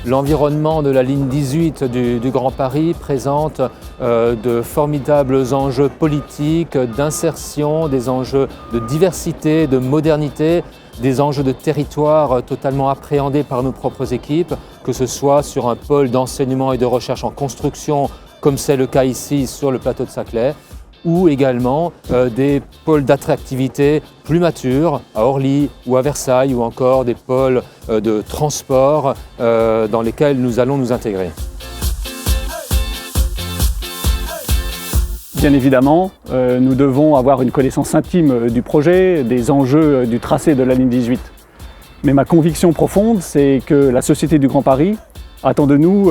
L'environnement de la ligne 18 du Grand Paris présente de formidables enjeux politiques, d'insertion, des enjeux de diversité, de modernité, des enjeux de territoire totalement appréhendés par nos propres équipes, que ce soit sur un pôle d'enseignement et de recherche en construction, comme c'est le cas ici sur le plateau de Saclay, ou également des pôles d'attractivité plus matures à Orly ou à Versailles, ou encore des pôles de transport dans lesquels nous allons nous intégrer. Bien évidemment, nous devons avoir une connaissance intime du projet, des enjeux du tracé de la ligne 18. Mais ma conviction profonde, c'est que la Société du Grand Paris attend de nous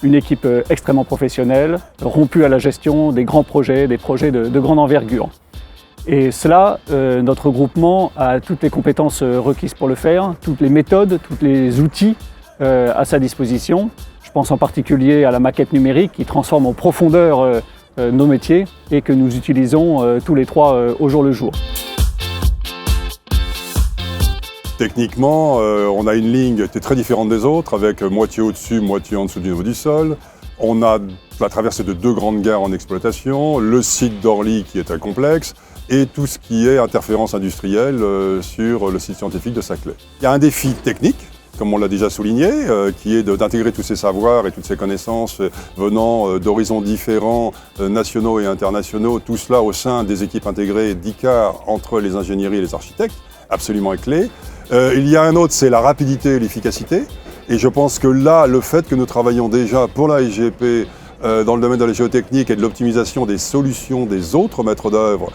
une équipe extrêmement professionnelle, rompue à la gestion des grands projets, des projets de grande envergure. Et cela, notre groupement a toutes les compétences requises pour le faire, toutes les méthodes, tous les outils à sa disposition. Je pense en particulier à la maquette numérique qui transforme en profondeur nos métiers et que nous utilisons tous les trois au jour le jour. Techniquement, on a une ligne qui est très différente des autres, avec moitié au-dessus, moitié en dessous du niveau du sol. On a la traversée de 2 grandes gares en exploitation, le site d'Orly qui est très complexe, et tout ce qui est interférence industrielle sur le site scientifique de Saclay. Il y a un défi technique, comme on l'a déjà souligné, qui est d'intégrer tous ces savoirs et toutes ces connaissances venant d'horizons différents, nationaux et internationaux, tout cela au sein des équipes intégrées d'ICAR entre les ingénieries et les architectes, absolument clé. Il y a un autre, c'est la rapidité et l'efficacité. Et je pense que là, le fait que nous travaillons déjà pour la SGP dans le domaine de la géotechnique et de l'optimisation des solutions des autres maîtres d'œuvre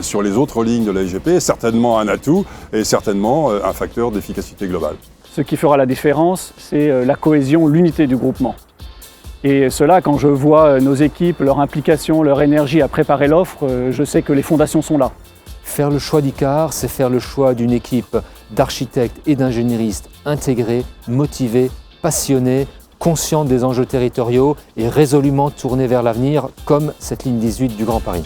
sur les autres lignes de la SGP est certainement un atout et certainement un facteur d'efficacité globale. Ce qui fera la différence, c'est la cohésion, l'unité du groupement. Et cela, quand je vois nos équipes, leur implication, leur énergie à préparer l'offre, je sais que les fondations sont là. Faire le choix d'ICAR, c'est faire le choix d'une équipe d'architectes et d'ingénieristes intégrés, motivés, passionnés, conscients des enjeux territoriaux et résolument tournés vers l'avenir, comme cette ligne 18 du Grand Paris.